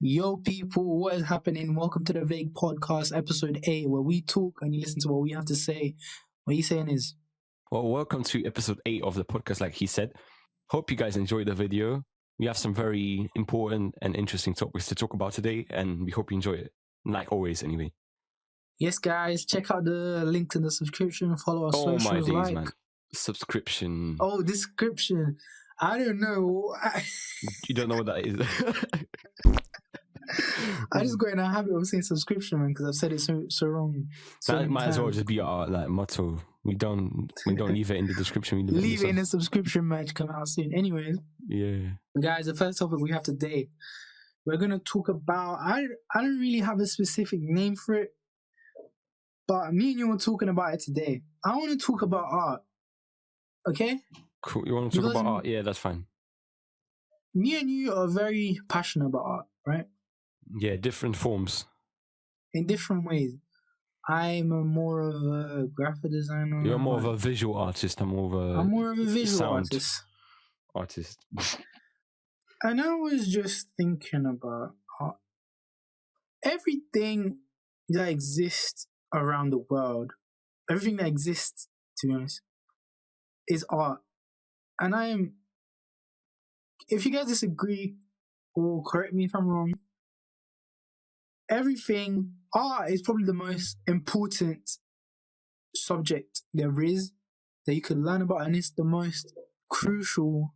Yo, people, what is happening? Welcome to the Vague Podcast, episode 8, where we talk and you listen to what we have to say. What he's saying is... Well, welcome to episode 8 of the podcast, like he said. Hope you guys enjoyed the video. We have some very important and interesting topics to talk about today, and we hope you enjoy it. Like always, anyway. Yes, guys, check out the link to the subscription. Follow our socials. Oh, my days, man. Subscription. Oh, description. I don't know. You don't know what that is. I just got in a habit of saying subscription, man, because I've said it so wrong. That might as well just be our motto. We don't leave it in the description. We leave it in the subscription match come out soon. Anyways, yeah, guys, the first topic we have today, we're gonna talk about. I don't really have a specific name for it, but me and you were talking about it today. I want to talk about art. Okay. Cool. You want to talk about art? Yeah, that's fine. Me and you are very passionate about art, right? Yeah, different forms. In different ways. I'm more of a graphic designer. You're more of a visual artist. I'm more of a visual artist. And I was just thinking about art. Everything that exists around the world, everything that exists, to be honest, is art. And if you guys disagree or correct me if I'm wrong, art is probably the most important subject there is that you could learn about, and it's the most crucial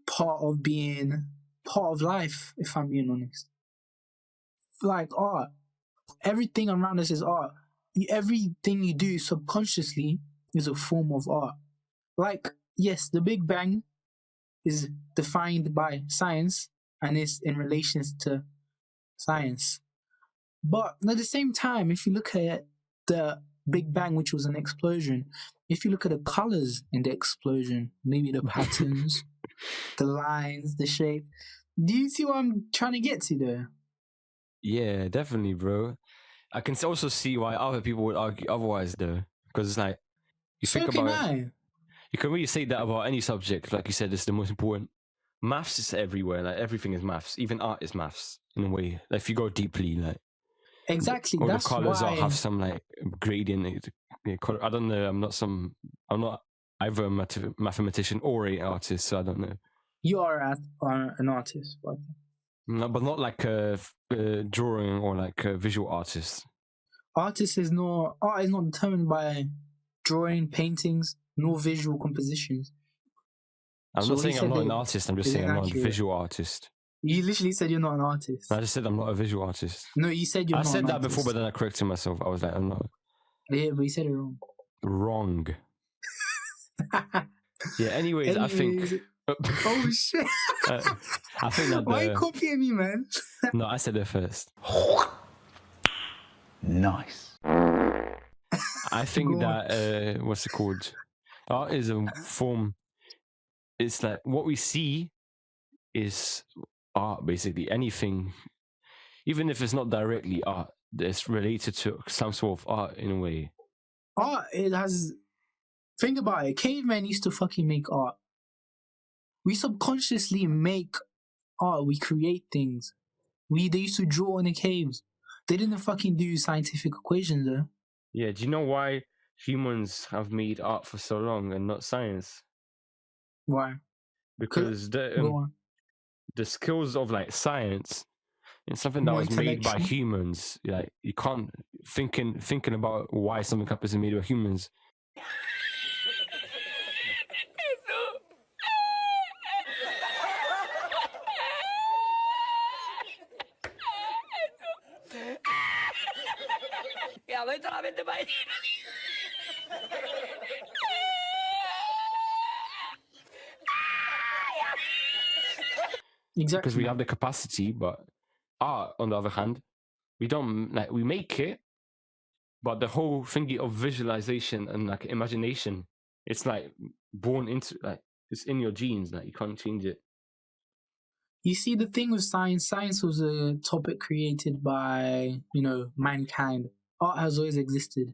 part of being part of life, if I'm being honest. Like art, everything around us is art. Everything you do subconsciously is a form of art. Like, yes, the Big Bang is defined by science and is in relation to science. But at the same time, if you look at the Big Bang, which was an explosion, if you look at the colors in the explosion, maybe the patterns, the lines, the shape, do you see what I'm trying to get to there? Yeah, definitely, bro. I can also see why other people would argue otherwise, though, because it's like think about it. You can really say that about any subject. Like you said, it's the most important. Maths is everywhere. Like everything is maths. Even art is maths in a way. Like if you go deeply, like exactly. Or that's the colors why... have some like gradient. I don't know. I'm not either a mathematician or an artist, so I don't know. You are an artist, but... No, but not like a drawing or like a visual artist. Art is not determined by drawing, paintings, nor visual compositions. I'm not saying I'm not an artist. I'm just saying I'm not a visual artist. You literally said you're not an artist. I just said I'm not a visual artist. No, you said you're not an artist. I said that before, but then I corrected myself. I was like, I'm not. Yeah, but you said it wrong. Wrong. Yeah, anyways, I think... Oh, shit. I think that... Why are you copying me, man? No, I said it first. Nice. I think that... what's it called? Art is a form... It's like what we see is art, basically. Anything, even if it's not directly art, it's related to some sort of art in a way. Art, it has... Think about it. Cavemen used to fucking make art. We subconsciously make art. We create things. They used to draw in the caves. They didn't fucking do scientific equations, though. Yeah, do you know why humans have made art for so long and not science? Why? Because the skills of like science is something that was made by humans. Like you can't thinking about why something happens is made by humans. Exactly. Because we have the capacity, but art, on the other hand, we don't like we make it, but the whole thingy of visualization and like imagination, it's like born into like it's in your genes. Like you can't change it. You see, the thing with science was a topic created by mankind. Art has always existed.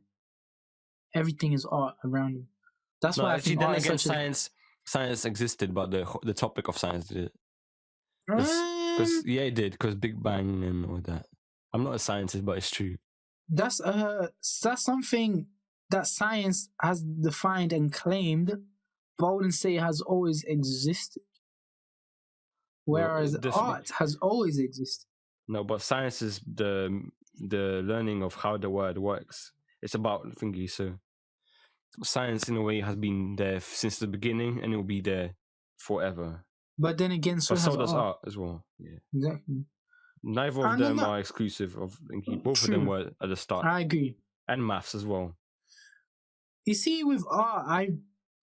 Everything is art around you. That's why I think then again, science existed, but the topic of science did. it did, because Big Bang and all that. I'm not a scientist, but it's true. That's something that science has defined and claimed, but I wouldn't say has always existed. Whereas art has always existed. No, but science is the learning of how the world works. It's about thinking. So science, in a way, has been there since the beginning, and it will be there forever. But then again, so does art as well. Yeah, exactly. Neither of them are exclusive of thinking. Both of them were at the start. I agree. And maths as well. You see, with art,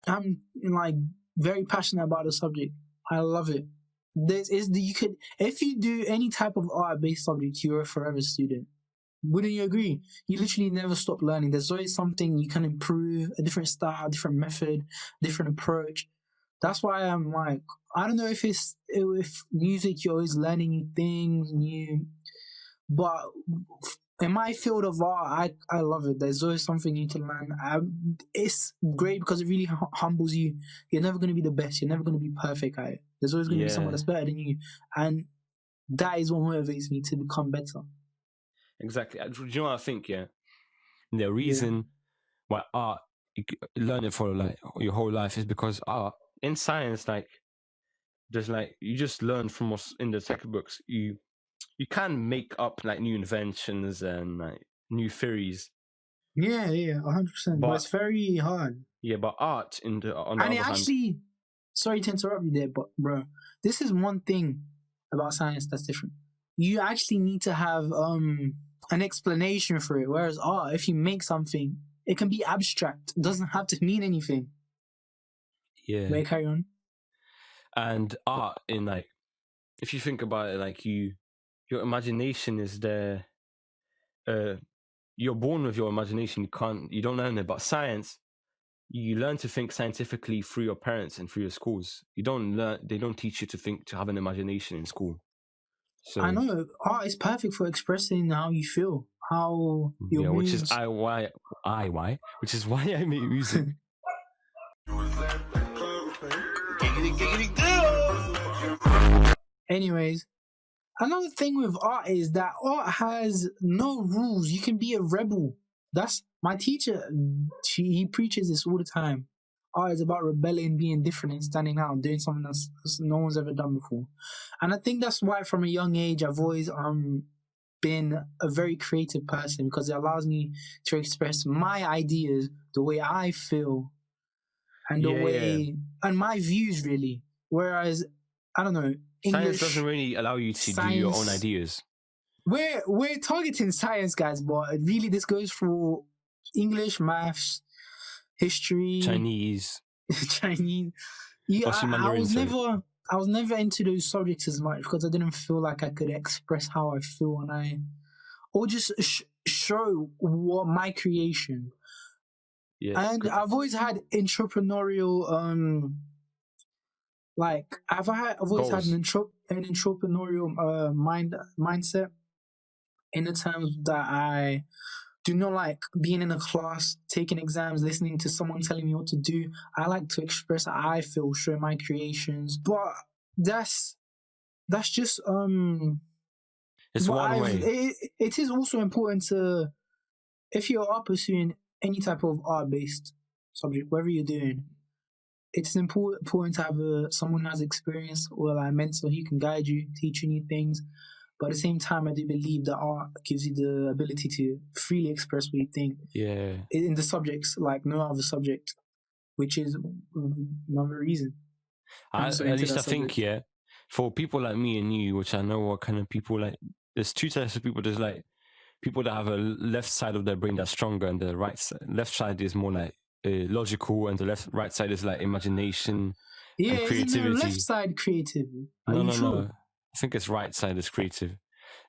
I'm like very passionate about the subject. I love it. If you do any type of art-based subject, you're a forever student. Wouldn't you agree? You literally never stop learning. There's always something you can improve, a different style, different method, different approach. That's why I'm like, I don't know if music, you're always learning new things, but in my field of art, I love it. There's always something new to learn. It's great because it really humbles you. You're never going to be the best. You're never going to be perfect at it. There's always going to be someone that's better than you. And that is what motivates me to become better. Exactly. Do you know what I think? Yeah. The reason why art, you learn it for like your whole life, is because art, in science, like, there's like, you just learn from what's in the textbooks. You can make up like new inventions and like new theories. Yeah, 100%. But it's very hard. Yeah, but art sorry to interrupt you there, but bro, this is one thing about science that's different. You actually need to have an explanation for it. Whereas art, if you make something, it can be abstract. It doesn't have to mean anything. Yeah. May I carry on? And art, in like, if you think about it, like your imagination is there. You're born with your imagination. You don't learn it. But science, you learn to think scientifically through your parents and through your schools. They don't teach you to have an imagination in school. So I know art is perfect for expressing how you feel, how your moods. Which is why I make music. Anyways, another thing with art is that art has no rules. You can be a rebel. That's my teacher. He preaches this all the time. Art is about rebelling, being different, and standing out, doing something that no one's ever done before. And I think that's why, from a young age, I've always been a very creative person, because it allows me to express my ideas the way I feel, and and my views, really. Whereas, I don't know, science doesn't really allow you to do your own ideas. We're targeting science, guys, but really this goes for English, maths, history, Chinese. I was never into those subjects as much, because I didn't feel like I could express how I feel, or just show what my creation. Yeah, and I've always had entrepreneurial I've always had an entrepreneurial mindset, in the terms that I do not like being in a class, taking exams, listening to someone telling me what to do. I like to express how I feel, show my creations. But that's just it's one way. It is also important to, if you are pursuing any type of art-based subject, whatever you're doing, it's important to have someone who has experience, or a mentor who can guide you, teach you new things. But at the same time, I do believe that art gives you the ability to freely express what you think. Yeah. In the subjects like no other subject, which is another reason. I think, for people like me and you, which I know are kind of people like, there's two types of people. There's like people that have a left side of their brain that's stronger, and the right side, left side is more like logical, and the right side is like imagination and creativity. Isn't the left side creative? No. I think it's right side is creative.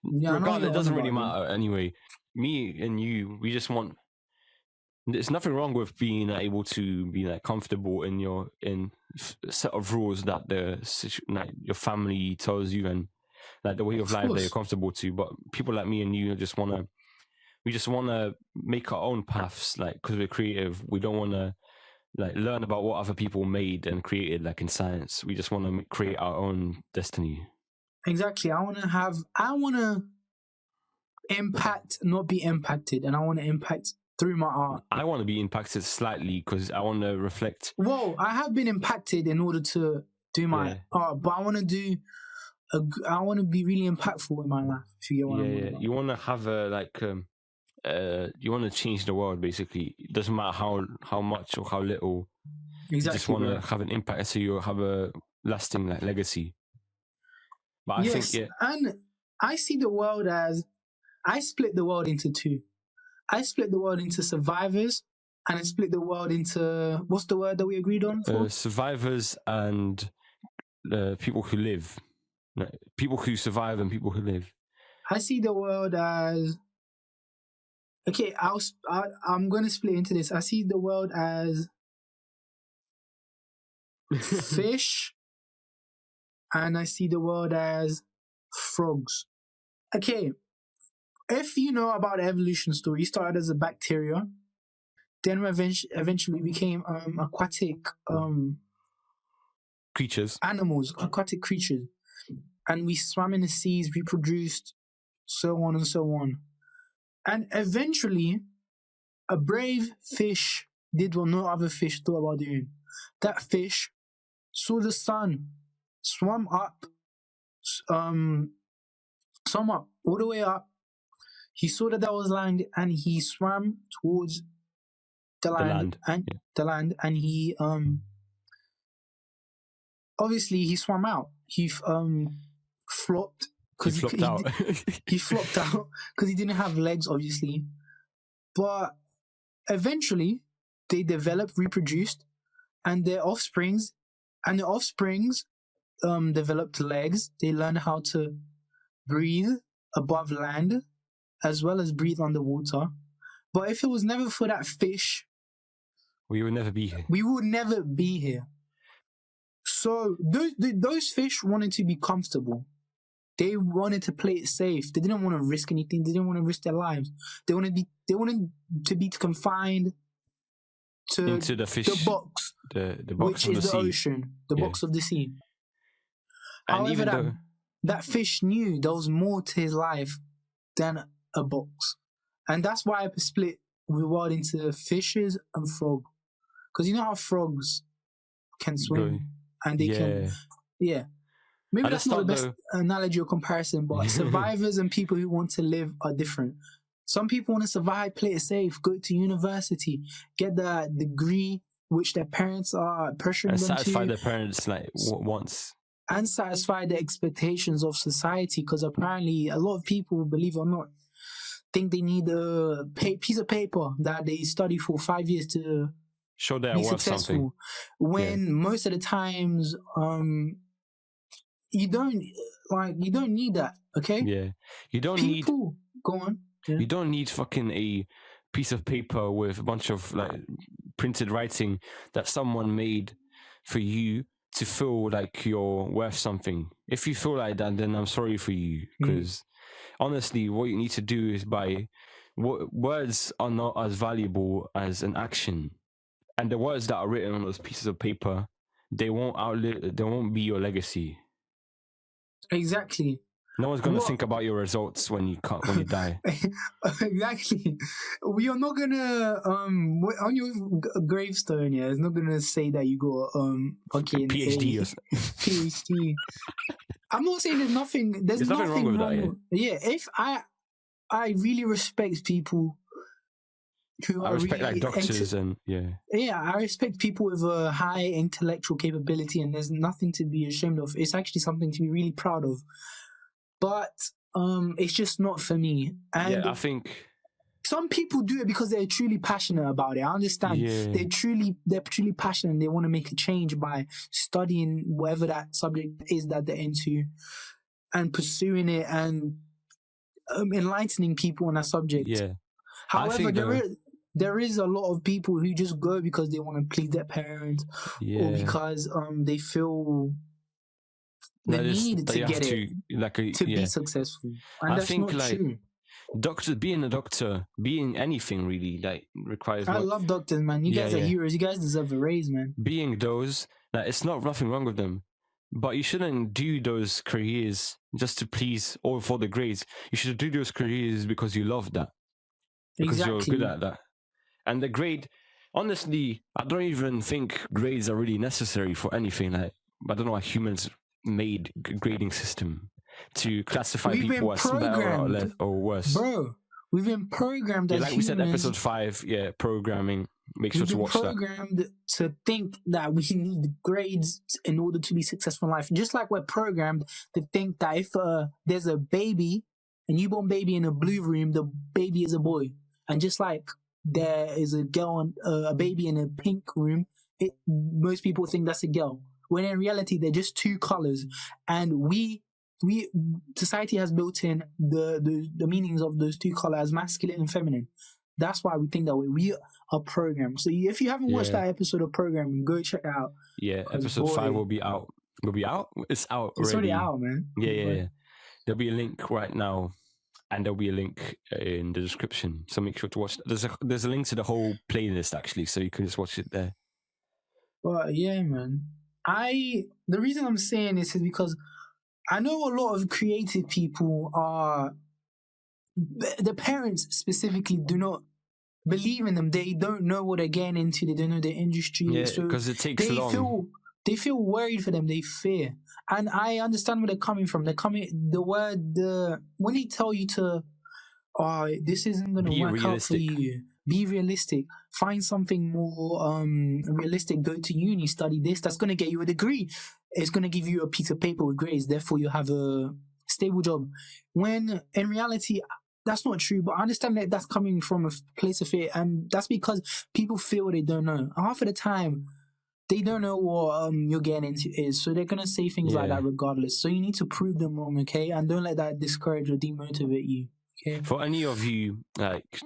Yeah, regardless, it doesn't really matter anyway. Me and you, we just want. There's nothing wrong with being able to be like comfortable in a set of rules that your family tells you, and like the way of life that you're comfortable to. But people like me and you just wanna make our own paths, like, because we're creative. We don't want to like learn about what other people made and created, like in science. We just want to create our own destiny. Exactly. I want to impact, not be impacted, and I want to impact through my art. I want to be impacted slightly because I want to reflect. Well, I have been impacted in order to do my art, but I want to do. I want to be really impactful in my life. If you get what I mean. You want to have you want to change the world. Basically, it doesn't matter how much or how little. Exactly. You just want to have an impact, so you have a lasting legacy. But I think and I see the world as, I split the world into two. I split the world into survivors, and I split the world into, what's the word that we agreed on? Survivors and people who live. People who survive and people who live. I see the world as, okay, I'm going to split into this. I see the world as fish, and I see the world as frogs. Okay, if you know about the evolution story, it started as a bacteria, then eventually became aquatic creatures, aquatic creatures, and we swam in the seas, reproduced, so on and so on, and eventually a brave fish did what no other fish thought about doing. That fish saw the sun, swam up all the way up. He saw that was land, and he swam towards the land. And he obviously he swam out. He flopped because he flopped out. He flopped out because he didn't have legs, obviously. But eventually, they developed, reproduced, and their offsprings developed legs. They learned how to breathe above land as well as breathe underwater. But if it was never for that fish, we would never be here. We would never be here. So those fish wanted to be comfortable. They wanted to play it safe. They didn't want to risk anything. They didn't want to risk their lives. They wanted to be confined into the fish, the box, the box, which is the ocean, the box of the sea. And however, that fish knew there was more to his life than a box, and that's why I split the world into fishes and frog. Because you know how frogs can swim and they can, Maybe that's not the best analogy or comparison, but survivors and people who want to live are different. Some people want to survive, play it safe, go to university, get the degree which their parents are pressuring them to. And satisfy their parents' wants. And satisfy the expectations of society, because apparently a lot of people, believe it or not, think they need a piece of paper that they study for 5 years to show they're worth something. When most of the times, you don't need that. Okay. Yeah, you don't need. Go on. Yeah. You don't need fucking a piece of paper with a bunch of printed writing that someone made for you to feel like you're worth something. If you feel like that, then I'm sorry for you, because honestly, what you need to do is words are not as valuable as an action, and the words that are written on those pieces of paper, they won't be your legacy. Exactly. No one's gonna think about your results when you die. Exactly. We are not gonna on your gravestone. Yeah, it's not gonna say that you got fucking PhD or PhD. I'm not saying there's nothing. There's nothing wrong with that. Yeah. If I really respect people who I respect really doctors I respect people with a high intellectual capability, and there's nothing to be ashamed of. It's actually something to be really proud of. But it's just not for me. And I think some people do it because they're truly passionate about it. I understand. Yeah. They're truly passionate, and they want to make a change by studying whatever that subject is that they're into, and pursuing it and enlightening people on that subject. Yeah. However, there is a lot of people who just go because they want to please their parents, or because they feel the need to get it to be successful. And that's not true. Being a doctor, being anything really, requires. I love doctors, man. You guys are heroes. You guys deserve a raise, man. Being those, it's nothing wrong with them. But you shouldn't do those careers just to please or for the grades. You should do those careers because you love that. Because you're good at that. And the grade, honestly, I don't even think grades are really necessary for anything. Like, I don't know why humans made a grading system to classify people as better or less or worse. Bro, we've been programmed as like humans. We said, episode 5, programming. Make sure to watch that. We've been programmed to think that we need grades in order to be successful in life. Just like we're programmed to think that if there's a baby, a newborn baby in a blue room, the baby is a boy. And just like there is a girl, a baby in a pink room, most people think that's a girl. When in reality, they're just two colors. And society has built in the meanings of those two colors as masculine and feminine. That's why we think that way. We are programmed. So if you haven't watched that episode of Programming, go check it out. Yeah, episode 5 will be out. Will be out? It's out already. It's already out, man. Yeah. There'll be a link right now, and there'll be a link in the description. So make sure to watch. There's a link to the whole playlist actually, so you can just watch it there. But yeah, man. The reason I'm saying this is because I know a lot of creative people are. The parents specifically do not believe in them. They don't know what they're getting into. They don't know the industry. Yeah, because it takes long. They feel worried for them. They fear. And I understand where they're coming from. When they tell you to, this isn't going to work out for you. Be realistic. Find something more realistic. Go to uni, study this. That's going to get you a degree. It's going to give you a piece of paper with grades. Therefore, you have a stable job. When in reality, that's not true. But I understand that that's coming from a place of fear. And that's because people feel they don't know. Half of the time, they don't know what you're getting into is. So they're going to say things like that regardless. So you need to prove them wrong, okay? And don't let that discourage or demotivate you, okay? For any of you, like,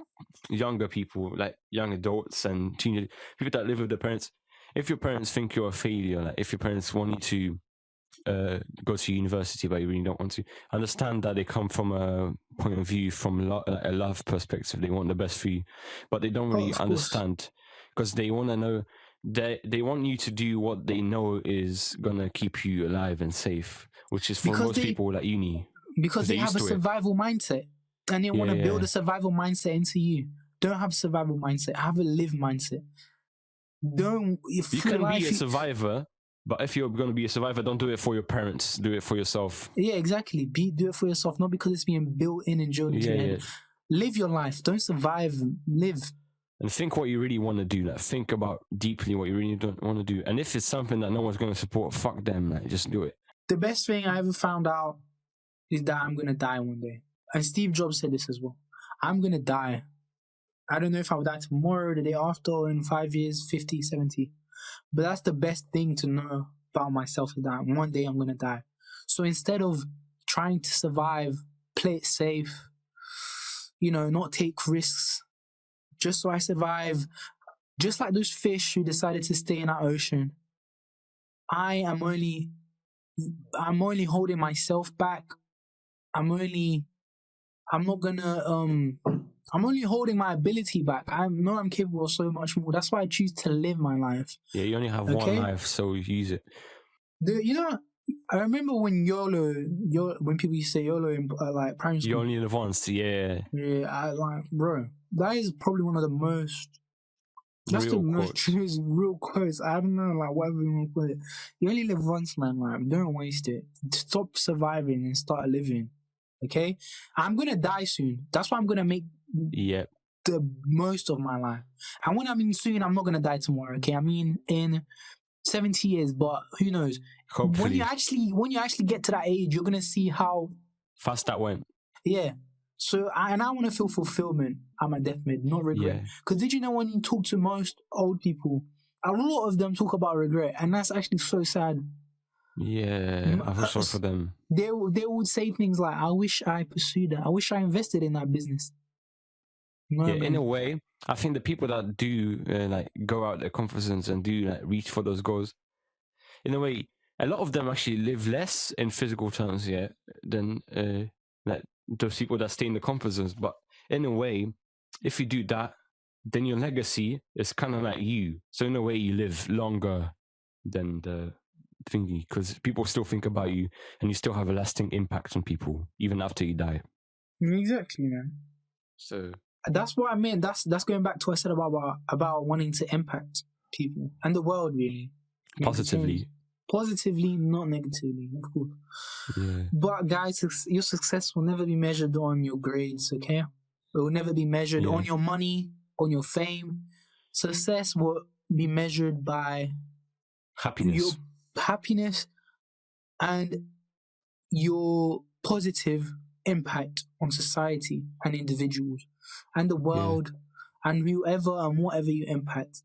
younger people, like young adults and teenagers, people that live with their parents, if your parents think you're a failure, like if your parents want you to go to university but you really don't want to, understand that they come from a point of view from a love perspective. They want the best for you, but they don't really understand because they want to know that they want you to do what they know is gonna keep you alive and safe, which is for most people at uni, because they have a survival mindset and they want to build a survival mindset into you. Don't have a survival mindset, have a live mindset. You can be a survivor, but if you're going to be a survivor, don't do it for your parents. Do it for yourself. Yeah, exactly. Do it for yourself, not because it's being built in and drilled into your head. Live your life. Don't survive. Live. And think what you really want to do. Like, think about deeply what you really don't want to do. And if it's something that no one's going to support, fuck them. Like, just do it. The best thing I ever found out is that I'm going to die one day. And Steve Jobs said this as well. I'm going to die. I don't know if I will die tomorrow, the day after, or in 5 years, 50, 70. But that's the best thing to know about myself, is that one day I'm going to die. So instead of trying to survive, play it safe, not take risks, just so I survive, just like those fish who decided to stay in that ocean, I'm only holding myself back. I'm only holding my ability back. I know I'm capable of so much more. That's why I choose to live my life. Yeah, you only have one life, so use it. I remember when when people used to say YOLO in like primary school. You only live once, yeah. Yeah, bro, that is probably one of the most. That's the most true real quotes. I don't know, like whatever you want to put it. You only live once, man. Like, don't waste it. Stop surviving and start living. Okay, I'm gonna die soon. That's why I'm gonna make the most of my life. And when I mean soon, I'm not gonna die tomorrow. Okay, I mean in 70 years, but who knows? Hopefully. When you actually get to that age, you're gonna see how fast that went. Yeah. So I want to feel fulfillment at my deathbed, not regret. Because did you know when you talk to most old people, a lot of them talk about regret, and that's actually so sad. Yeah, I feel sorry for them. They would say things like, "I wish I pursued that. I wish I invested in that business." In a way, I think the people that do go out their comfort zones and do reach for those goals, in a way, a lot of them actually live less in physical terms, than those people that stay in the comfort zones. But in a way, if you do that, then your legacy is kind of like you. So in a way, you live longer than the thingy, because people still think about you and you still have a lasting impact on people even after you die. Exactly, man. So that's what I mean. That's going back to what I said about wanting to impact people and the world, really. Positively, not negatively, of course. Yeah. But guys, your success will never be measured on your grades, okay? It will never be measured on your money, on your fame. Success will be measured by your happiness and your positive impact on society and individuals and the world and whoever and whatever you impact.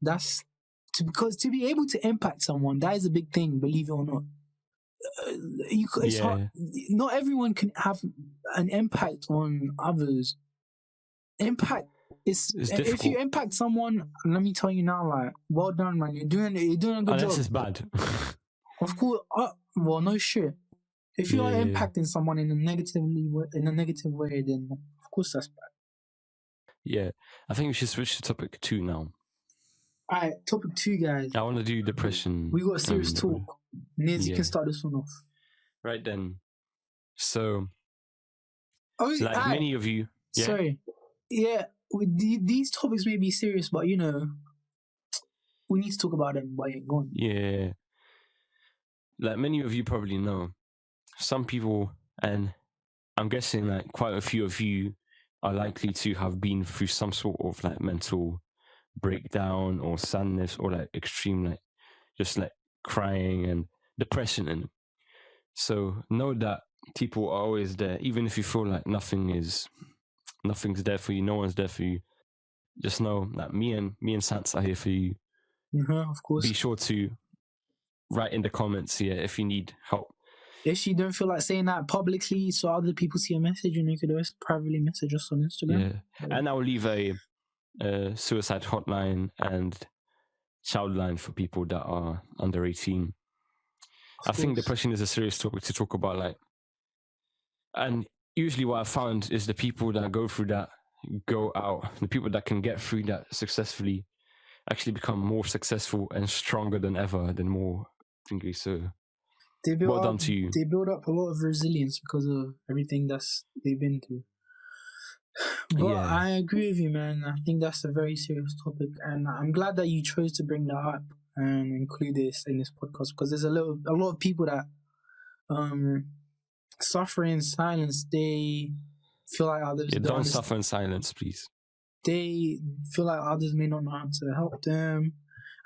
Because to be able to impact someone, that is a big thing, believe it or not. It's hard. Not everyone can have an impact on others. Impact is if you impact someone, let me tell you now, like, well done, man. You're doing a good job. Unless it's bad. Of course. Well, no shit. If you are impacting someone in a negative way, then of course that's bad. Yeah, I think we should switch to topic 2 now. Alright, topic 2, guys. I want to do depression. We got a serious talk. Niz, you can start this one off. Right then. So, many of you... Yeah? Sorry. Yeah, these topics may be serious, but, we need to talk about them while you're gone. Yeah. Like many of you probably know, some people, and I'm guessing like quite a few of you, are likely to have been through some sort of like mental breakdown or sadness or like extreme like just like crying and depression. And so know that people are always there, even if you feel like nothing's there for you, no one's there for you. Just know that me and Sans are here for you. Of course. Be sure to write in the comments here if you need help. If you don't feel like saying that publicly so other people see a message, and you could always privately message us on Instagram. Yeah. And I'll leave a suicide hotline and ChildLine for people that are under 18. I think depression is a serious topic to talk about, like, and usually what I found is the people that go through that go out, the people that can get through that successfully actually become more successful and stronger than ever, than more thingy. So well done to you. They build up a lot of resilience because of everything they've been through. But I agree with you, man. I think that's a very serious topic, and I'm glad that you chose to bring that up and include this in this podcast, because there's a lot of people that suffer in silence. They feel like others don't suffer in silence, please. They feel like others may not know how to help them,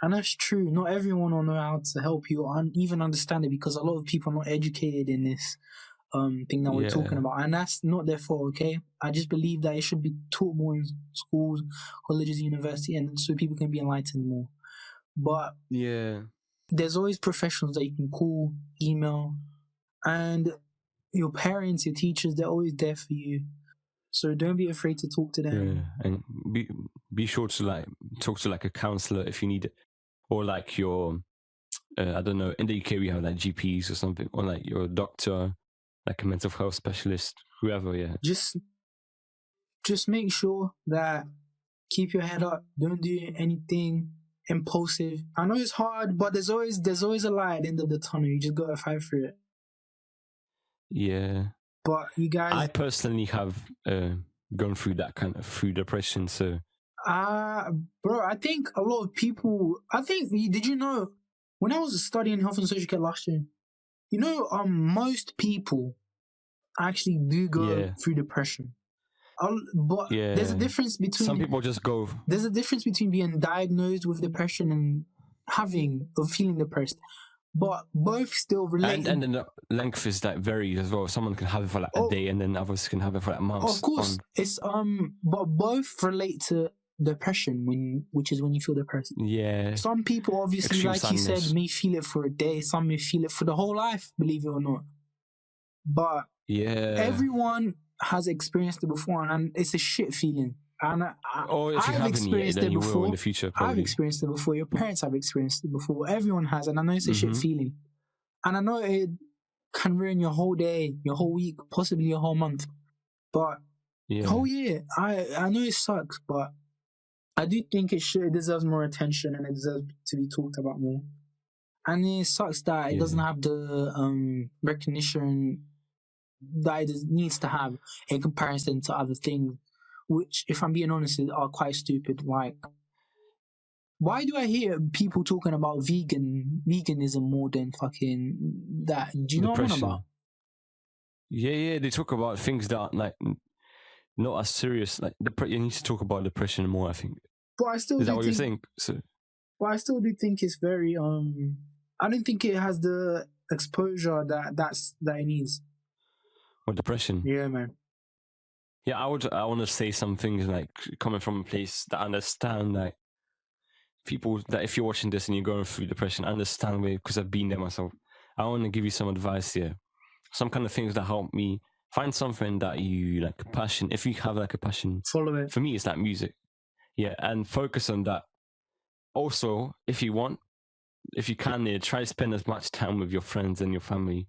and that's true. Not everyone will know how to help you or even understand it, because a lot of people are not educated in this thing that we're talking about, and that's not their fault. Okay, I just believe that it should be taught more in schools, colleges, university, and so people can be enlightened more. But there's always professionals that you can call, email, and your parents, your teachers, they're always there for you. So don't be afraid to talk to them. Yeah, and be sure to like talk to like a counselor if you need it, or like your I don't know, in the UK we have like GPs or something, or like your doctor, like a mental health specialist, whoever. Just make sure that keep your head up. Don't do anything impulsive. I know it's hard, but there's always a light at the end of the tunnel. You just gotta fight for it. Yeah. But you guys, I personally have gone through that kind of depression. So, bro, I think a lot of people. Did you know when I was studying health and social care last year? Most people actually do go through depression. But there's a difference between some people just go. There's a difference between being diagnosed with depression and feeling depressed. But both still relate. And the length is like varies as well. Someone can have it for like a day, and then others can have it for like months. Of course, it's but both relate to depression, which is when you feel depressed. Yeah. Some people obviously, extreme like sadness. You said, may feel it for a day. Some may feel it for the whole life, believe it or not. But everyone has experienced it before, and it's a shit feeling. And I've experienced it before. In the future, I've experienced it before. Your parents have experienced it before. Everyone has, and I know it's a shit feeling. And I know it can ruin your whole day, your whole week, possibly your whole month. But whole year. I know it sucks, but I do think it deserves more attention, and it deserves to be talked about more. And it sucks that it doesn't have the recognition that it needs to have in comparison to other things, which, if I'm being honest, are quite stupid. Like, why do I hear people talking about veganism more than fucking that? Do you know Depression. what I'm on about? Yeah, they talk about things that are like not as serious. Like you need to talk about depression more, I think. But I still is that what you're saying? So, but I still do think it's very I don't think it has the exposure that it needs. Or depression. Yeah, man. Yeah, I want to say some things like coming from a place that understand like people that if you're watching this and you're going through depression, understand me because I've been there myself. I want to give you some advice here. Some kind of things that help me. Find something that you like, a passion. If you have like a passion, follow it. For me, it's like music. Yeah, and focus on that. Also, if you can, try to spend as much time with your friends and your family.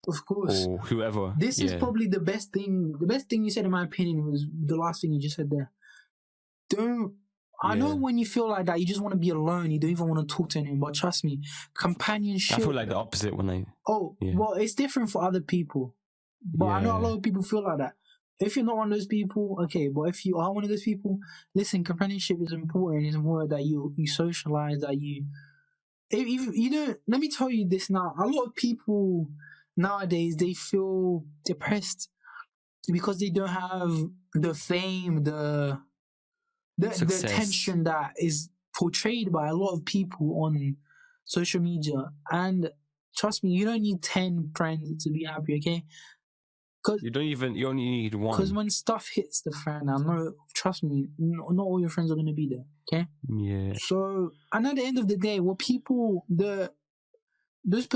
Of course. Or whoever. This is probably the best thing. The best thing you said, in my opinion, was the last thing you just said there. I know when you feel like that, you just want to be alone. You don't even want to talk to anyone. But trust me, companionship. I feel like the opposite when I. Well, it's different for other people. But I know a lot of people feel like that. If you're not one of those people, okay. But if you are one of those people, listen, companionship is important. It's important that you socialize, that you. If you know, let me tell you this now. A lot of people nowadays, they feel depressed because they don't have the fame, the attention that is portrayed by a lot of people on social media. And trust me, you don't need 10 friends to be happy, okay? You only need one. Because when stuff hits the fan, I know, trust me, not all your friends are going to be there, okay? Yeah. So, and at the end of the day, what people, those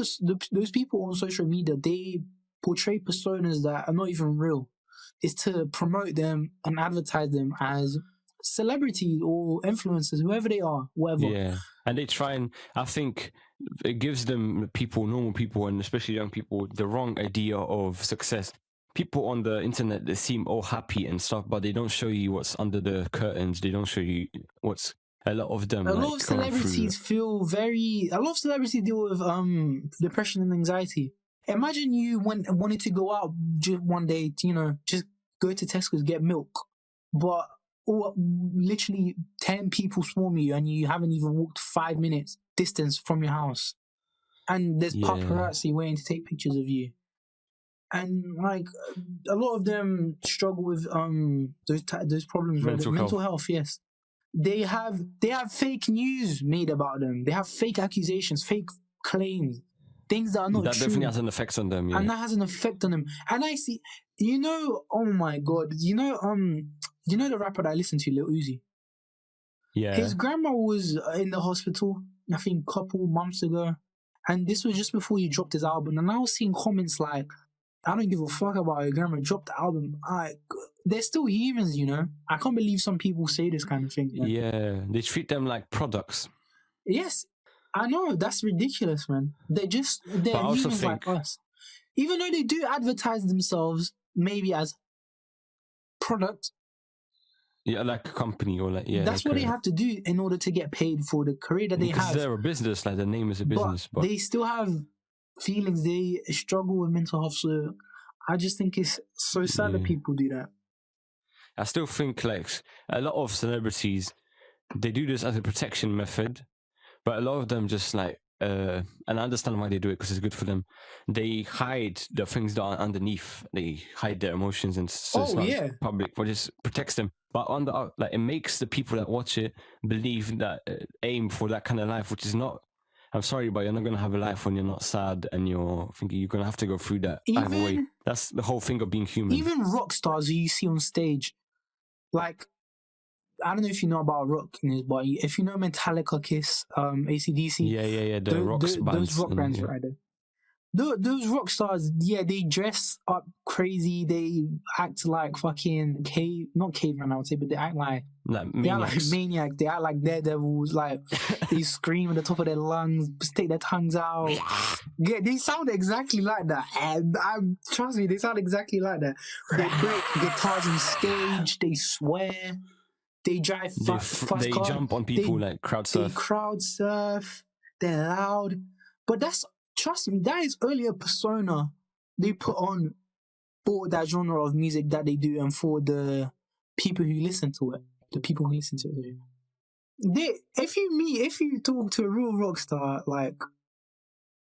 people on social media, they portray personas that are not even real. It's to promote them and advertise them as celebrities or influencers, whoever they are, whatever. Yeah, and they try and, I think it gives them normal people, and especially young people, the wrong idea of success. People on the internet, they seem all happy and stuff, but they don't show you what's under the curtains. They don't show you what's a lot of them. A lot of celebrities deal with depression and anxiety. Imagine you wanted to go out just one day, just go to Tesco's, get milk, but literally 10 people swarm you and you haven't even walked 5 minutes distance from your house, and there's paparazzi waiting to take pictures of you. And like a lot of them struggle with those problems, mental health. Yes, they have fake news made about them. They have fake accusations, fake claims, things that are not true. That definitely has an effect on them. Yeah. And that has an effect on them. And I see, oh my god, the rapper that I listen to, Lil Uzi. Yeah. His grandma was in the hospital, I think, a couple months ago, and this was just before he dropped his album. And I was seeing comments like, I don't give a fuck about your grandma, drop the album. They're still humans, I can't believe some people say this kind of thing. Man. Yeah, they treat them like products. Yes, I know, that's ridiculous, man. They're humans like us. Even though they do advertise themselves maybe as product. Yeah, like a company or like, yeah. That's what they have to do in order to get paid for the career that they have. Because they're a business, like the name is a business. But they still have feelings, they struggle with mental health. So I just think it's so sad that people do that. I still think like a lot of celebrities, they do this as a protection method, but a lot of them just like, and I understand why they do it because it's good for them. They hide the things that are underneath. They hide their emotions, and so it's not public, but just protects them. But on the it makes the people that watch it believe that aim for that kind of life, which is not. I'm sorry, but you're not gonna have a life when you're not sad and you're thinking you're gonna have to go through that either way. That's the whole thing of being human. Even rock stars who you see on stage, like, I don't know if you know about rock, but if you know Metallica, Kiss, AC/DC, the those rock bands, right? Those rock stars, they dress up crazy. They act like fucking not cavemen, I would say, but they act like maniacs. They act like daredevils. Like they scream at the top of their lungs, stick their tongues out. Yeah, they sound exactly like that. And trust me, they sound exactly like that. They break guitars on stage. They swear. They drive fast cars. They jump on people like crowd surf. They crowd surf. They're loud. But trust me, that is only a persona they put on for that genre of music that they do and for the people who listen to it. The people who listen to it. If you talk to a real rock star, like,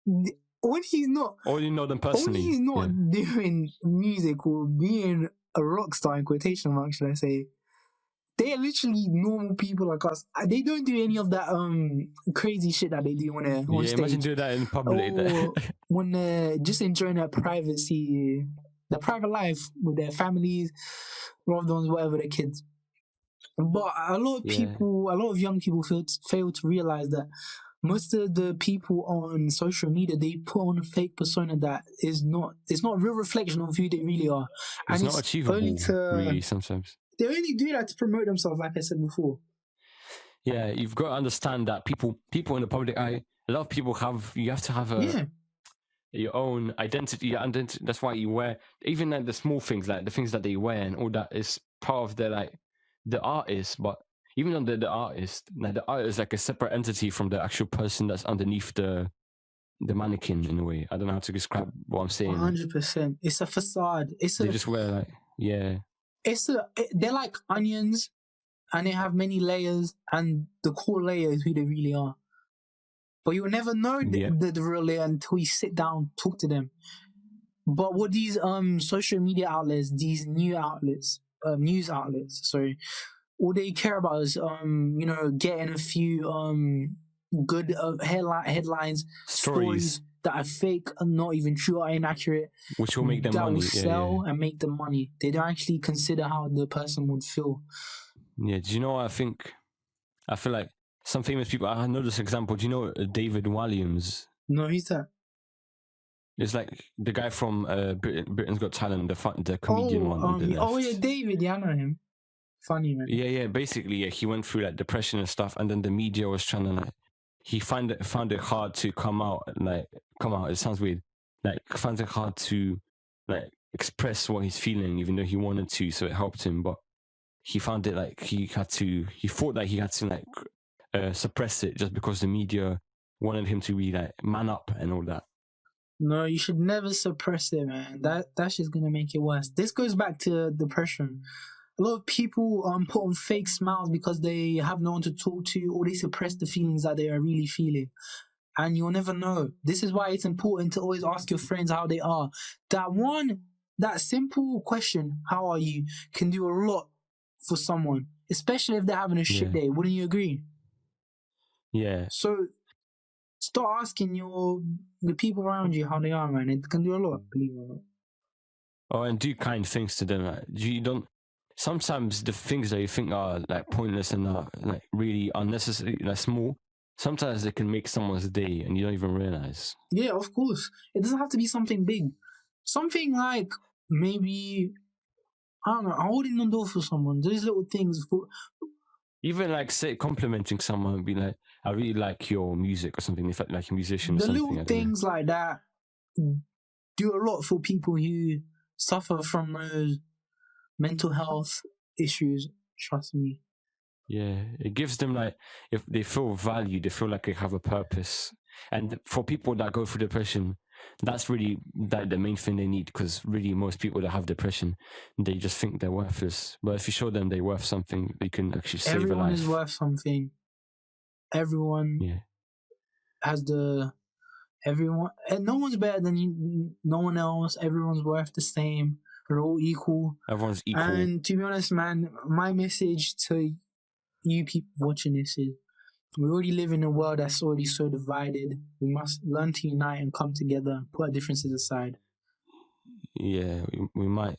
when he's not... Or you know them personally. When he's not doing music or being a rock star, in quotation marks, should I say, they're literally normal people like us. They don't do any of that crazy shit that they do when they're on stage. Imagine doing that in public. Or when they're just enjoying their privacy, their private life with their families, loved ones, whatever, their kids. But a lot of people, a lot of young people fail to realize that most of the people on social media, they put on a fake persona that it's not a real reflection of who they really are. And it's not achievable, really, sometimes. They only do that to promote themselves, like I said before. Yeah, you've got to understand that people in the public eye, a lot of people you have to have your own identity. That's why you wear, even like the small things, like the things that they wear and all that is part of the artist. But even though they're the artist, like the art is like a separate entity from the actual person that's underneath the mannequin, in a way. I don't know how to describe what I'm saying. 100%. It's a facade. They just wear they're like onions, and they have many layers, and the core layer is who they really are. But you'll never know the real layer until you sit down, talk to them. But what these social media outlets, these news outlets, sorry, all they care about is getting a few good headlines, stories that are fake and not even true or inaccurate, which will make them money. That will sell and make them money. They don't actually consider how the person would feel. Yeah, do you know what I think? I feel like some famous people. I know this example. Do you know David Walliams? No, who's that? It's like the guy from Britain's Got Talent, the comedian one. David. Yeah, I know him. Funny, man. Yeah. Basically, he went through like depression and stuff, and then the media was trying to he found it hard to come out. It sounds weird. Like, found it hard to express what he's feeling, even though he wanted to. So it helped him, but he found it he thought that he had to suppress it just because the media wanted him to be man up and all that. No, you should never suppress it, man. That's just gonna make it worse. This goes back to depression. A lot of people put on fake smiles because they have no one to talk to, or they suppress the feelings that they are really feeling. And you'll never know. This is why it's important to always ask your friends how they are. That simple question, how are you, can do a lot for someone, especially if they're having a shit day. Wouldn't you agree? Yeah. So start asking the people around you how they are, man. It can do a lot, believe it or not. Oh, and do kind things to them. You don't. Sometimes the things that you think are pointless and really unnecessary, small, sometimes they can make someone's day and you don't even realize. Yeah, of course. It doesn't have to be something big. Something like maybe, I don't know, holding the door for someone. Those little things. Even say complimenting someone and be like, I really like your music or something. If like a musician or something. The little things like that do a lot for people who suffer from those mental health issues, trust me. Yeah, it gives them if they feel valued, they feel like they have a purpose. And for people that go through depression, that's really the main thing they need, because really most people that have depression, they just think they're worthless. But if you show them they're worth something, they can actually save a life. Everyone is worth something. Everyone has everyone, and no one's better than no one else. Everyone's worth the same. We're all equal. Everyone's equal. And to be honest, man, my message to you people watching this is, we already live in a world that's already so divided. We must learn to unite and come together, put our differences aside. Yeah, we might.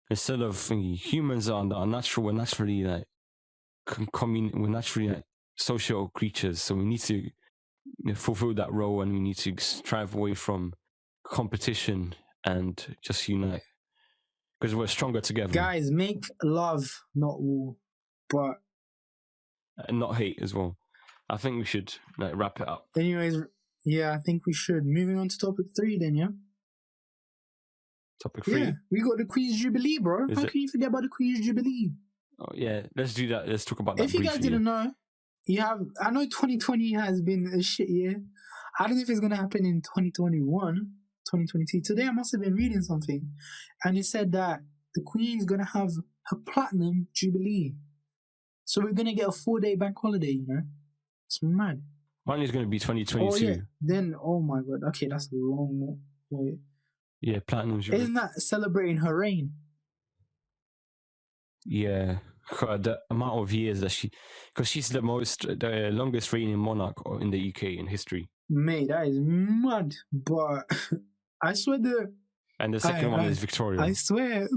Instead of thinking humans are natural, we're naturally we're naturally social creatures. So we need to fulfill that role, and we need to strive away from competition and just unite. Because we're stronger together. Guys, make love, not war. But and not hate as well. I think we should wrap it up. Anyways, yeah, I think we should. Moving on to topic 3 then, yeah? Topic 3? Yeah, we got the Queen's Jubilee, bro. How can you forget about the Queen's Jubilee? Oh, yeah, let's do that. Let's talk about that briefly. If you guys didn't know, I know 2020 has been a shit year. I don't know if it's gonna happen in 2021, 2022. Today I must have been reading something, and it said that the Queen's gonna have her platinum Jubilee. So we're gonna get a 4-day bank holiday, you know? It's mad. Mine is gonna be 2022. Oh, yeah. Then, oh my god, okay, that's a long way. Yeah, platinum Jubilee. Isn't that celebrating her reign? Yeah, the amount of years that because she's the longest reigning monarch in the UK in history. Mate, that is mad. But I swear and the second one is Victoria. I swear.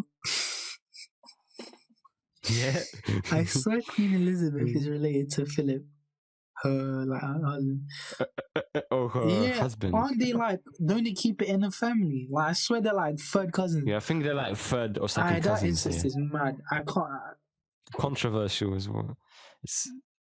Yeah. I swear Queen Elizabeth is related to Philip. Her husband. Her husband. Aren't they don't they keep it in the family? Like I swear they're like third cousins. Yeah, I think they're like third or second cousins. That incest is mad. I can't. Controversial as well.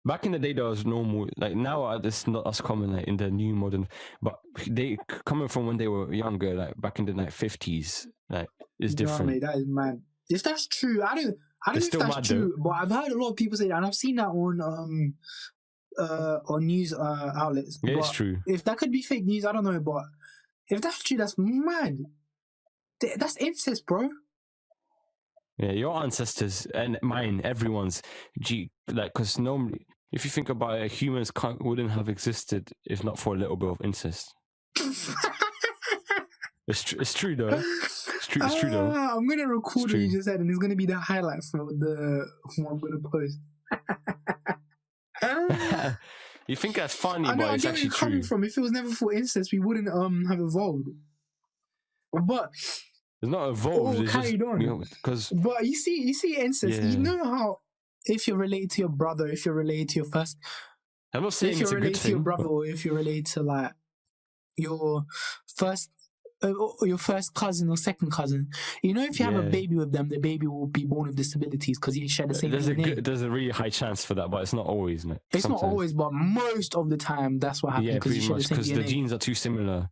Back in the day, that was normal. Like now, it's not as common like in the new modern. But they coming from when they were younger, like back in the 50s, like it's different. Mate, that is mad. If that's true, I don't know if that's true. Though. But I've heard a lot of people say that, and I've seen that on news outlets. Yeah, it's true. If that could be fake news, I don't know. But if that's true, that's mad. That's incest, bro. Yeah, your ancestors and mine, everyone's because normally, if you think about it, humans wouldn't have existed if not for a little bit of incest. It's true though. It's true though. I'm gonna record what you just said, and it's gonna be the highlight for the one I'm gonna post. You think that's funny, but it's actually true. Coming from. If it was never for incest, we wouldn't have evolved. But it's not evolved. It's carried on. But you see incest. Yeah. You know how if you're related to your brother, if you're related to your first, I'm not saying it's a good thing. If you're related to your brother, or if you're related to like your first cousin or second cousin, you know, if you have a baby with them, the baby will be born with disabilities because you share the same DNA. There's a really high chance for that, but it's not always, isn't it? It's sometimes. Not always, but most of the time that's what happens. Yeah, pretty much, because the genes are too similar.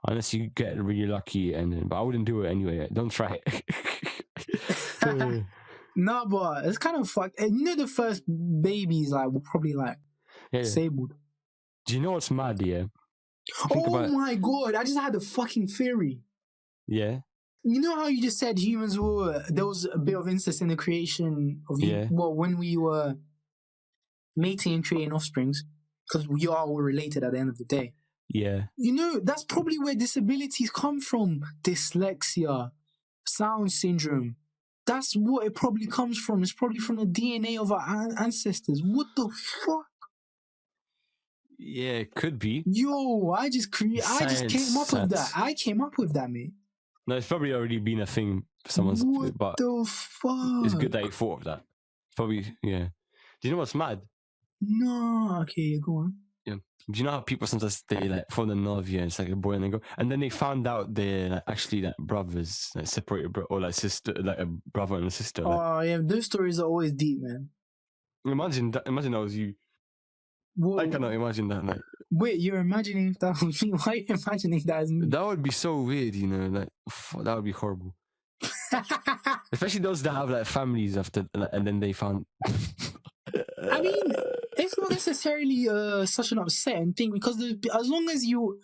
Unless you get really lucky, but I wouldn't do it anyway. Don't try it. No, but it's kind of fucked. You know, the first babies were probably disabled. Do you know what's mad? Yeah. My god! I just had a fucking theory. Yeah. You know how you just said humans there was a bit of incest in the creation of when we were mating and creating offsprings, because we are all related at the end of the day. Yeah. You know, that's probably where disabilities come from. Dyslexia, Down syndrome. That's what it probably comes from. It's probably from the DNA of our ancestors. What the fuck? Yeah, it could be. Yo, I just came up with that. I came up with that, mate. No, it's probably already been a thing for someone's. What the fuck? It's good that you thought of that. Probably, yeah. Do you know what's mad? No, okay, go on. Yeah. Do you know how people sometimes they fall in love, yeah, it's like a boy and they go, and then they found out they're actually brothers, separated, or sister, like a brother and a sister. Oh yeah, those stories are always deep, man. Imagine that was you. Whoa. I cannot imagine that. Wait, you're imagining that was me? Why are you imagining that as me? That would be so weird, you know. That would be horrible. Especially those that have families after, and then they found. I mean, it's not necessarily such an upsetting thing, because as long as you,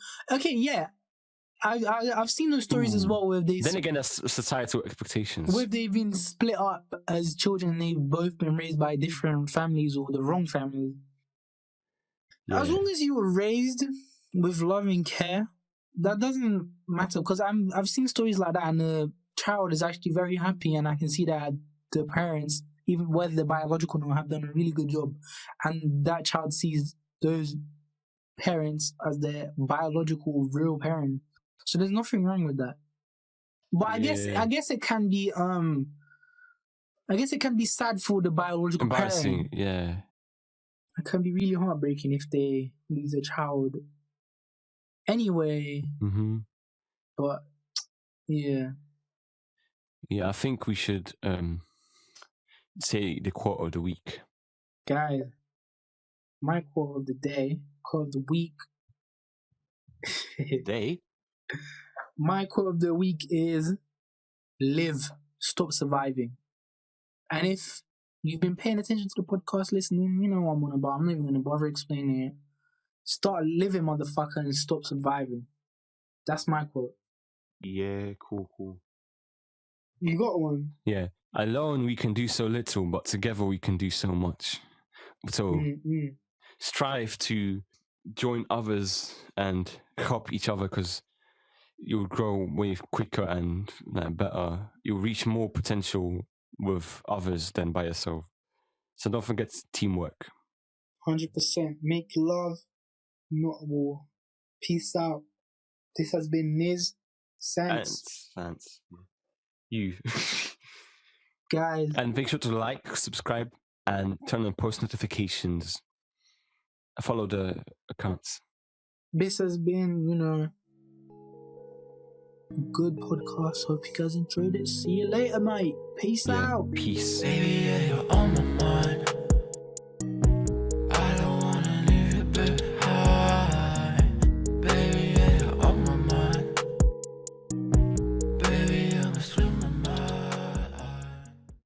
I've seen those stories as well where they. Then again, that's societal expectations. Where they've been split up as children, and they've both been raised by different families or the wrong family. Yeah. As long as you were raised with love and care, that doesn't matter. Because I've seen stories like that, and the child is actually very happy, and I can see that the parents, even whether they're biological or not, have done a really good job, and that child sees those parents as their biological real parent. So there's nothing wrong with that. But I guess it can be sad for the biological parent. Yeah. It can be really heartbreaking if they lose a child. Anyway. Mm-hmm. But yeah. Yeah, I think we should say the quote of the week. Guys, my quote of the day, quote of the week. Day? My quote of the week is live, stop surviving. And if you've been paying attention to the podcast, listening, you know what I'm on about. I'm not even going to bother explaining it. Start living, motherfucker, and stop surviving. That's my quote. Yeah, cool. You got one? Yeah. Alone we can do so little, but together we can do so much. So strive to join others and help each other, because you'll grow way quicker and better. You'll reach more potential with others than by yourself. So don't forget teamwork. 100%. Make love, not war. Peace out. This has been Niz. Sans. You. Guys. And make sure to like, subscribe, and turn on post notifications. Follow the accounts. This has been, a good podcast. Hope you guys enjoyed it. See you later, mate. Peace out. Peace. Baby, yeah, you're on my mind.